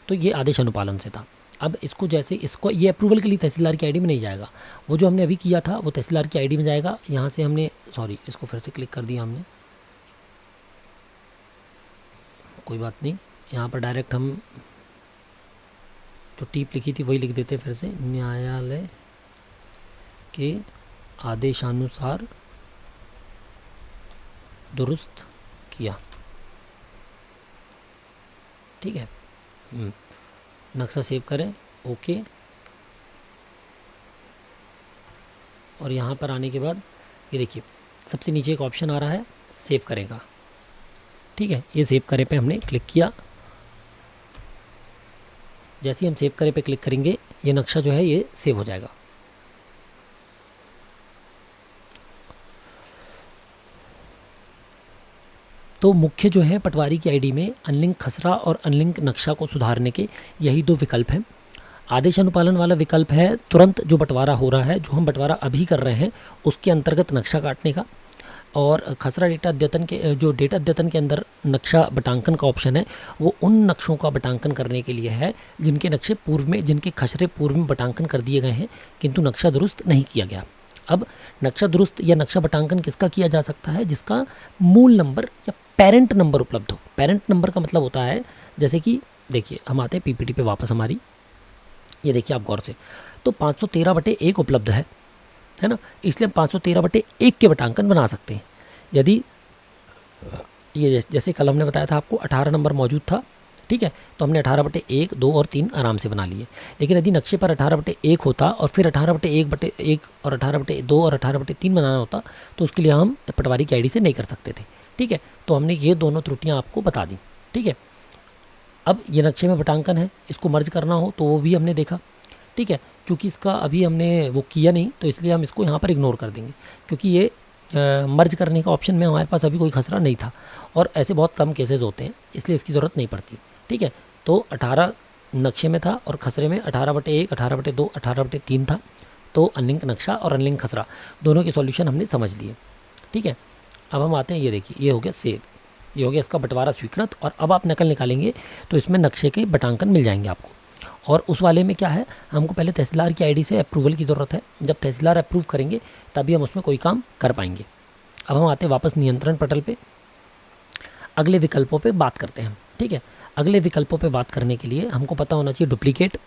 तो ये आदेश अनुपालन से था। अब इसको जैसे इसको ये अप्रूवल के लिए तहसीलदार की आईडी में नहीं जाएगा, वो जो हमने अभी किया था वो तहसीलदार की आईडी में जाएगा। यहाँ से हमने इसको फिर से क्लिक कर दिया हमने, कोई बात नहीं, यहाँ पर डायरेक्ट हम जो टीप लिखी थी वही लिख देते फिर से, न्यायालय के आदेशानुसार दुरुस्त किया। ठीक है। नक्शा सेव करें, ओके। और यहाँ पर आने के बाद ये देखिए सबसे नीचे एक ऑप्शन आ रहा है सेव करेगा, ठीक है। ये सेव करे पे हमने क्लिक किया। जैसे ही हम सेव करे पे क्लिक करेंगे ये नक्शा जो है ये सेव हो जाएगा। तो मुख्य जो है पटवारी की आईडी में अनलिंक खसरा और अनलिंक नक्शा को सुधारने के यही दो विकल्प हैं। आदेश अनुपालन वाला विकल्प है तुरंत जो बंटवारा हो रहा है, जो हम बंटवारा अभी कर रहे हैं उसके अंतर्गत नक्शा काटने का। और खसरा डेटा अद्यतन के जो डेटा अद्यतन के अंदर नक्शा बटांकन का ऑप्शन है वो उन नक्शों का बटांकन करने के लिए है जिनके नक्शे पूर्व में, जिनके खसरे पूर्व में बटांकन कर दिए गए हैं किंतु नक्शा दुरुस्त नहीं किया गया। अब नक्शा दुरुस्त या नक्शा बटांकन किसका किया जा सकता है? जिसका मूल नंबर या पेरेंट नंबर उपलब्ध हो। पेरेंट नंबर का मतलब होता है जैसे कि देखिए हम आते हैं पीपीटी पे वापस हमारी, ये देखिए आप गौर से, तो 513/1 उपलब्ध है ना, इसलिए हम 513/1 के बटांकन बना सकते हैं। यदि ये जैसे कल हमने बताया था आपको 18 नंबर मौजूद था, ठीक है, तो हमने 18/1, 2 और 3 आराम से बना लिए। लेकिन यदि नक्शे पर 18/1 होता और फिर 18/1/1 और 18/2 और 18/3 बनाना होता तो उसके लिए हम पटवारी की आईडी से नहीं कर सकते थे, ठीक है। तो हमने ये दोनों त्रुटियाँ आपको बता दी, ठीक है। अब ये नक्शे में बटांकन है, इसको मर्ज करना हो तो वो भी हमने देखा, ठीक है। चूँकि इसका अभी हमने वो किया नहीं तो इसलिए हम इसको यहाँ पर इग्नोर कर देंगे, क्योंकि ये मर्ज करने का ऑप्शन में हमारे पास अभी कोई खसरा नहीं था और ऐसे बहुत कम केसेस होते हैं, इसलिए इसकी ज़रूरत नहीं पड़ती, ठीक है। तो 18 नक्शे में था और खसरे में 18/1, 18/2, 18/3 था। तो अनलिंक नक्शा और अनलिंक खसरा दोनों के सॉल्यूशन हमने समझ लिए, ठीक है। अब हम आते हैं, ये देखिए ये हो गया सेव, ये हो गया इसका बंटवारा स्वीकृत। और अब आप नकल निकालेंगे तो इसमें नक्शे के बटांकन मिल जाएंगे आपको। और उस वाले में क्या है, हमको पहले तहसीलदार की आईडी से अप्रूवल की ज़रूरत है। जब तहसीलदार अप्रूव करेंगे तभी हम उसमें कोई काम कर पाएंगे। अब हम आते हैं वापस नियंत्रण पटल पे, अगले विकल्पों पे बात करते हैं, ठीक है। अगले विकल्पों पे बात करने के लिए हमको पता होना चाहिए डुप्लीकेट,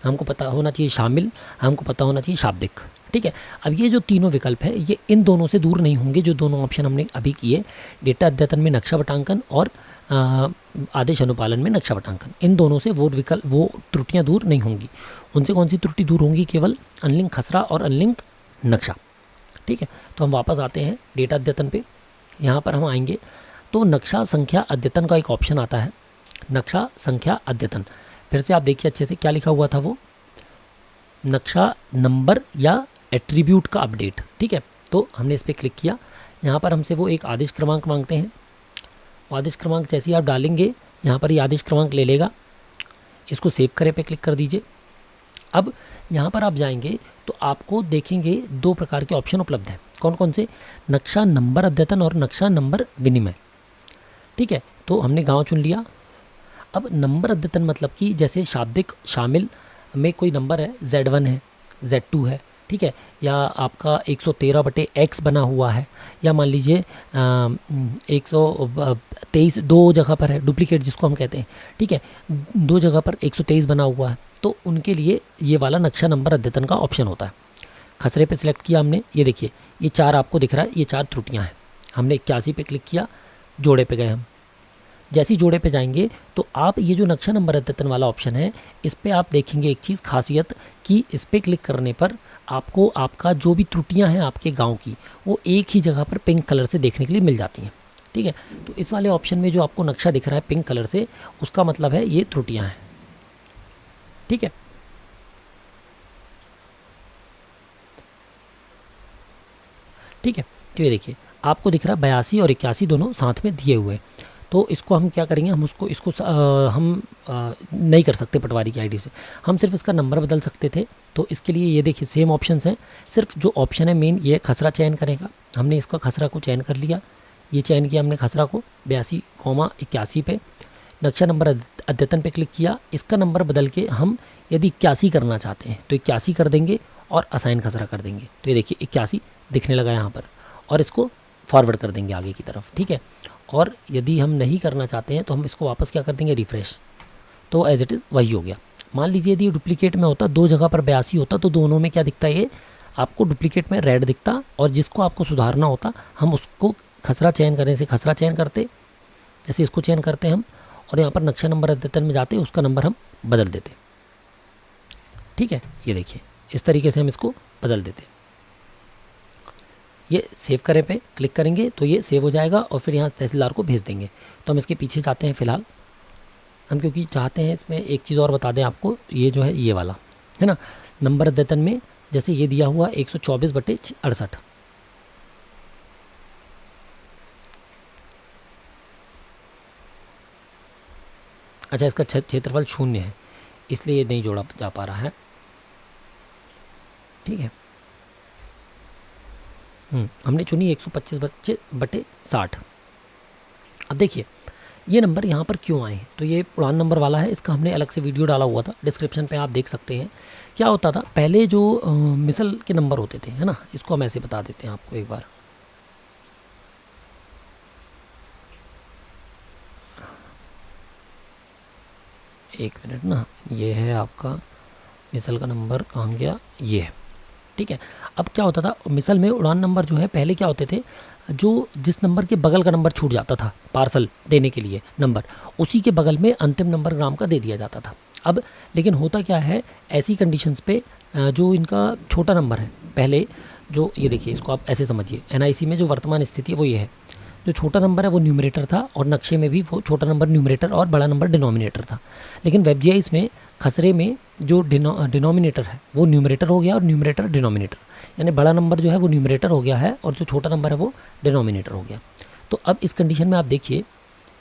हमको पता होना चाहिए शामिल, हमको पता होना चाहिए शाब्दिक, ठीक है। अब ये जो तीनों विकल्प है ये इन दोनों से दूर नहीं होंगे, जो दोनों ऑप्शन हमने अभी किए, डेटा अद्यतन में नक्शा बटांकन और आदेश अनुपालन में नक्शा बटांकन, इन दोनों से वो विकल्प, वो त्रुटियाँ दूर नहीं होंगी। उनसे कौन सी त्रुटि दूर होंगी? केवल अनलिंक खसरा और अनलिंक नक्शा, ठीक है। तो हम वापस आते हैं डेटा अद्यतन पे, यहाँ पर हम आएंगे तो नक्शा संख्या अद्यतन का एक ऑप्शन आता है, नक्शा संख्या अद्यतन। फिर से आप देखिए अच्छे से क्या लिखा हुआ था, वो नक्शा नंबर या एट्रीब्यूट का अपडेट, ठीक है। तो हमने इस पर क्लिक किया, यहाँ पर हमसे वो एक आदेश क्रमांक मांगते हैं। आदेश क्रमांक जैसे ही आप डालेंगे यहाँ पर ये आदेश क्रमांक ले लेगा, इसको सेव करे पे क्लिक कर दीजिए। अब यहाँ पर आप जाएंगे तो आपको देखेंगे दो प्रकार के ऑप्शन उपलब्ध हैं। कौन कौन से? नक्शा नंबर अद्यतन और नक्शा नंबर विनिमय, ठीक है। तो हमने गांव चुन लिया। अब नंबर अद्यतन मतलब कि जैसे शाब्दिक शामिल में कोई नंबर है, Z1 है, Z2 है, ठीक है, या आपका 113/X बना हुआ है, या मान लीजिए 123 दो जगह पर है, डुप्लीकेट जिसको हम कहते हैं, ठीक है, दो जगह पर 123 बना हुआ है, तो उनके लिए ये वाला नक्शा नंबर अद्यतन का ऑप्शन होता है। खसरे पे सिलेक्ट किया हमने, ये देखिए ये 4 आपको दिख रहा है, ये 4 त्रुटियाँ हैं। हमने 81 पे क्लिक किया, जोड़े पे गए हम। जैसे ही जोड़े पे जाएंगे तो आप ये जो नक्शा नंबर अद्यतन वाला ऑप्शन है इस पे आप देखेंगे एक चीज़ खासियत कि इस पे क्लिक करने पर आपको आपका जो भी त्रुटियां हैं आपके गांव की वो एक ही जगह पर पिंक कलर से देखने के लिए मिल जाती हैं, ठीक है। तो इस वाले ऑप्शन में जो आपको नक्शा दिख रहा है पिंक कलर से, उसका मतलब है ये त्रुटियाँ हैं, ठीक है। ठीक है, तो ये देखिए आपको दिख रहा है 82 और 81 दोनों साथ में दिए हुए। तो इसको हम क्या करेंगे, हम इसको नहीं कर सकते पटवारी की आईडी से, हम सिर्फ इसका नंबर बदल सकते थे। तो इसके लिए ये देखिए सेम ऑप्शंस हैं, सिर्फ जो ऑप्शन है मेन ये खसरा चयन करेगा। हमने इसका खसरा को चयन कर लिया, ये चयन किया हमने खसरा को 82,81 पे। नक्शा नंबर अद्यतन पे क्लिक किया, इसका नंबर बदल के हम यदि 81 करना चाहते हैं तो 81 कर देंगे और असाइन खसरा कर देंगे। तो ये देखिए 81 दिखने लगा यहाँ पर, और इसको फॉरवर्ड कर देंगे आगे की तरफ, ठीक है। और यदि हम नहीं करना चाहते हैं तो हम इसको वापस क्या कर देंगे, रिफ्रेश, तो एज इट इज़ वही हो गया। मान लीजिए यदि डुप्लीकेट में होता, दो जगह पर 82 होता, तो दोनों में क्या दिखता है, ये आपको डुप्लीकेट में रेड दिखता, और जिसको आपको सुधारना होता हम उसको खसरा चयन करने से खसरा चयन करते, जैसे इसको चयन करते हैं हम, और यहाँ पर नक्शा नंबर अद्यतन में जाते उसका नंबर हम बदल देते। ठीक है, ये देखिए इस तरीके से हम इसको बदल देते। ये सेव करें पे क्लिक करेंगे तो ये सेव हो जाएगा और फिर यहाँ तहसीलदार को भेज देंगे। तो हम इसके पीछे जाते हैं फ़िलहाल हम, क्योंकि चाहते हैं इसमें एक चीज़ और बता दें आपको, ये जो है ये वाला है ना नंबर अद्यतन में, जैसे ये दिया हुआ 124/68। अच्छा, इसका क्षेत्रफल 0 है इसलिए ये नहीं जोड़ा जा पा रहा है। ठीक है, हमने चुनी 125/60। अब देखिए ये नंबर यहाँ पर क्यों आए हैं, तो ये उड़ान नंबर वाला है, इसका हमने अलग से वीडियो डाला हुआ था, डिस्क्रिप्शन पे आप देख सकते हैं। क्या होता था पहले जो मिसल के नंबर होते थे है ना, इसको हम ऐसे बता देते हैं आपको एक बार। एक मिनट ना, ये है आपका मिसल का नंबर, कहाँ गया, ये है। ठीक है, अब क्या होता था मिसल में उड़ान नंबर जो है पहले क्या होते थे, जो जिस नंबर के बगल का नंबर छूट जाता था पार्सल देने के लिए नंबर, उसी के बगल में अंतिम नंबर ग्राम का दे दिया जाता था। अब लेकिन होता क्या है ऐसी कंडीशंस पे, जो इनका छोटा नंबर है पहले, जो ये देखिए इसको आप ऐसे समझिए, एनआईसी में जो वर्तमान स्थिति है वो ये है, जो छोटा नंबर है वो न्यूमरेटर था और नक्शे में भी वो छोटा नंबर न्यूमरेटर और बड़ा नंबर डिनोमिनेटर था। लेकिन वेबजीआईएस में खसरे में जो डिनोमिनेटर है वो न्यूमरेटर हो गया और न्यूमरेटर डिनोमिनेटर, यानी बड़ा नंबर जो है वो न्यूमरेटर हो गया है और जो छोटा नंबर है वो डिनोमिनेटर हो गया। तो अब इस कंडीशन में आप देखिए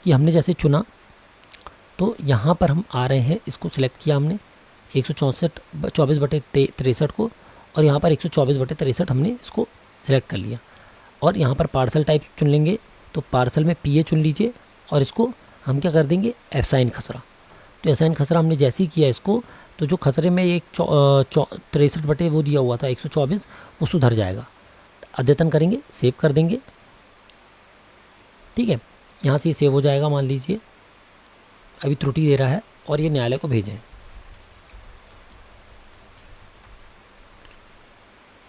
कि हमने जैसे चुना तो यहाँ पर हम आ रहे हैं, इसको सिलेक्ट किया हमने 124/63 को, और यहाँ पर 124/63 हमने इसको सिलेक्ट कर लिया। और यहाँ पर पार्सल टाइप चुन लेंगे, तो पार्सल में पीए चुन लीजिए और इसको हम क्या कर देंगे, एफसाइन खसरा। तो एफसाइन खसरा हमने जैसे ही किया इसको, तो जो खसरे में एक 63 वो दिया हुआ था 124, वो सुधर जाएगा। अद्यतन करेंगे, सेव कर देंगे। ठीक है, यहाँ से ये सेव हो जाएगा, मान लीजिए अभी त्रुटि दे रहा है और ये न्यायालय को भेजें,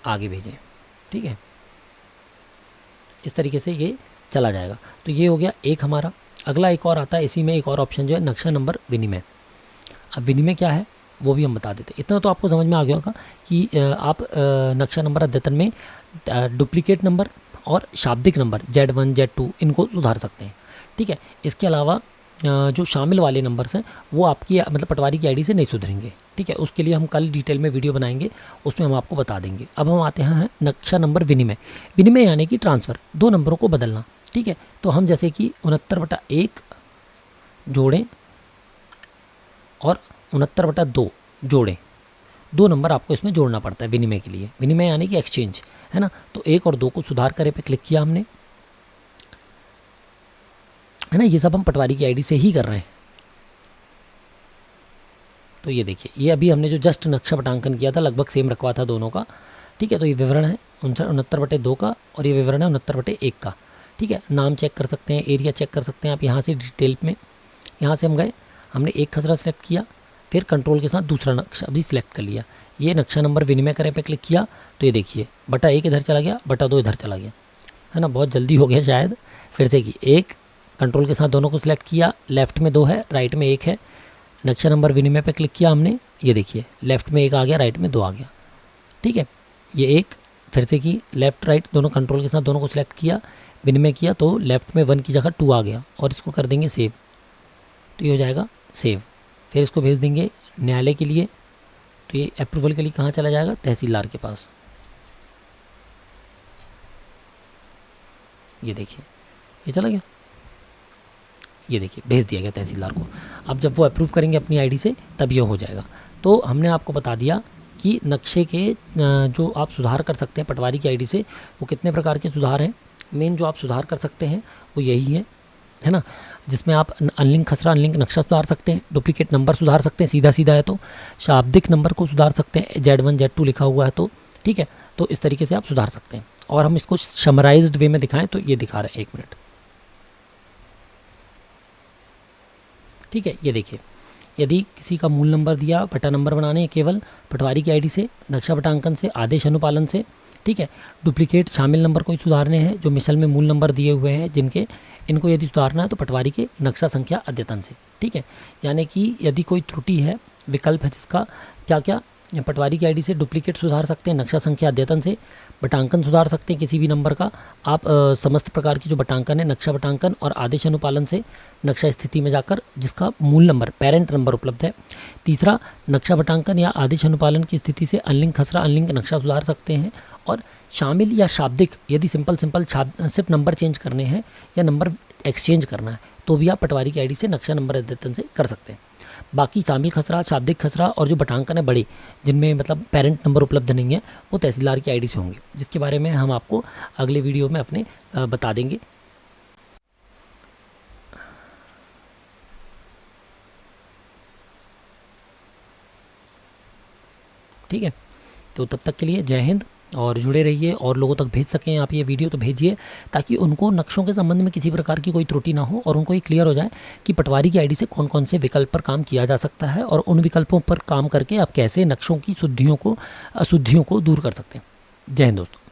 आगे भेजें। ठीक है, इस तरीके से ये चला जाएगा। तो ये हो गया एक हमारा। अगला एक और आता है, इसी में एक और ऑप्शन जो है नक्शा नंबर विनिमय। अब विनिमय क्या है वो भी हम बता देते हैं। इतना तो आपको समझ में आ गया होगा कि आप नक्शा नंबर अद्यतन में डुप्लीकेट नंबर और शाब्दिक नंबर Z1 Z2 इनको सुधार सकते हैं। ठीक है, इसके अलावा जो शामिल वाले नंबर्स हैं वो आपकी मतलब पटवारी की आईडी से नहीं सुधरेंगे। ठीक है, उसके लिए हम कल डिटेल में वीडियो बनाएंगे, उसमें हम आपको बता देंगे। अब हम आते हैं नक्शा नंबर विनिमय। विनिमय यानी कि ट्रांसफ़र, दो नंबरों को बदलना। ठीक है, तो हम जैसे कि 69/1 जोड़ें और 69/2 जोड़ें, दो नंबर आपको इसमें जोड़ना पड़ता है विनिमय के लिए। विनिमय यानी कि एक्सचेंज है ना। तो 1 और 2 को सुधार करे पे क्लिक किया हमने, है ना। ये सब हम पटवारी की आईडी से ही कर रहे हैं। तो ये देखिए, ये अभी हमने जो जस्ट नक्शा पटांकन किया था लगभग सेम रखवा था दोनों का। ठीक है, तो ये विवरण है 69/2 का और ये विवरण है 69/1 का। ठीक है, नाम चेक कर सकते हैं, एरिया चेक कर सकते हैं आप यहाँ से डिटेल में। यहाँ से हम गए, हमने एक खसरा सेलेक्ट किया, फिर कंट्रोल के साथ दूसरा नक्शा भी सिलेक्ट कर लिया। ये नक्शा नंबर विनिमय करे पे क्लिक किया तो ये देखिए बटा 1 इधर चला गया, बटा 2 इधर चला गया, है ना। बहुत जल्दी हो गया शायद, फिर से की एक कंट्रोल के साथ दोनों को सिलेक्ट किया, लेफ़्ट में 2 है, राइट में 1 है। नक्शा नंबर विनिमय पे क्लिक किया हमने, ये देखिए लेफ़्ट में 1 आ गया, राइट में 2 आ गया। ठीक है, ये एक फिर से की लेफ़्ट राइट दोनों कंट्रोल के साथ दोनों को सिलेक्ट किया, विनिमय किया तो लेफ़्ट में 1 की जगह 2 आ गया और इसको कर देंगे सेव। तो ये हो जाएगा सेव। फिर इसको भेज देंगे न्यायालय के लिए, तो ये अप्रूवल के लिए कहाँ चला जाएगा, तहसीलदार के पास। ये देखिए ये चला गया, ये देखिए भेज दिया गया तहसीलदार को। अब जब वो अप्रूव करेंगे अपनी आईडी से तब ये हो जाएगा। तो हमने आपको बता दिया कि नक्शे के जो आप सुधार कर सकते हैं पटवारी की आईडी से, वो कितने प्रकार के सुधार हैं। मेन जो आप सुधार कर सकते हैं वो यही है ना, जिसमें आप अनलिंक खसरा अनलिंक नक्शा सुधार सकते हैं, डुप्लीकेट नंबर सुधार सकते हैं, सीधा सीधा है तो शाब्दिक नंबर को सुधार सकते हैं, Z1 Z2 लिखा हुआ है तो। ठीक है, तो इस तरीके से आप सुधार सकते हैं। और हम इसको समराइज्ड वे में दिखाएं तो ये दिखा रहे हैं, 1 मिनट। ठीक है, ये देखिए, यदि किसी का मूल नंबर दिया, पट्टा नंबर बनाने हैं केवल पटवारी की आईडी से, नक्शा पटांकन से, आदेश अनुपालन से। ठीक है, डुप्लीकेट शामिल नंबर कोई सुधारने हैं जो मिसल में मूल नंबर दिए हुए हैं जिनके, इनको यदि सुधारना है तो पटवारी के नक्शा संख्या अद्यतन से, ठीक है। यानी कि यदि कोई त्रुटि है, विकल्प है जिसका क्या क्या, पटवारी की आईडी से डुप्लीकेट सुधार सकते हैं, नक्शा संख्या अद्यतन से बटांकन सुधार सकते हैं किसी भी नंबर का आप, समस्त प्रकार की जो बटांकन है, नक्शा बटांकन और आदेश अनुपालन से नक्शा स्थिति में जाकर जिसका मूल नंबर पेरेंट नंबर उपलब्ध है। तीसरा, नक्शा बटांकन या आदेश अनुपालन की स्थिति से अनलिंक खसरा अनलिंक नक्शा सुधार सकते हैं। और शामिल या शाब्दिक, यदि सिंपल सिर्फ नंबर चेंज करने हैं या नंबर एक्सचेंज करना है तो भी आप पटवारी की आईडी से नक्शा नंबर अद्यतन से कर सकते हैं। बाकी शामिल खसरा, शाब्दिक खसरा और जो बटांकन है बड़े, जिनमें मतलब पेरेंट नंबर उपलब्ध नहीं है, वो तहसीलदार की आईडी से होंगे, जिसके बारे में हम आपको अगले वीडियो में अपने बता देंगे। ठीक है, तो तब तक के लिए जय हिंद, और जुड़े रहिए और लोगों तक भेज सकें आप ये वीडियो तो भेजिए, ताकि उनको नक्शों के संबंध में किसी प्रकार की कोई त्रुटि ना हो और उनको ये क्लियर हो जाए कि पटवारी की आईडी से कौन कौन से विकल्प पर काम किया जा सकता है और उन विकल्पों पर काम करके आप कैसे नक्शों की अशुद्धियों को दूर कर सकते हैं। जय हिंद दोस्तों।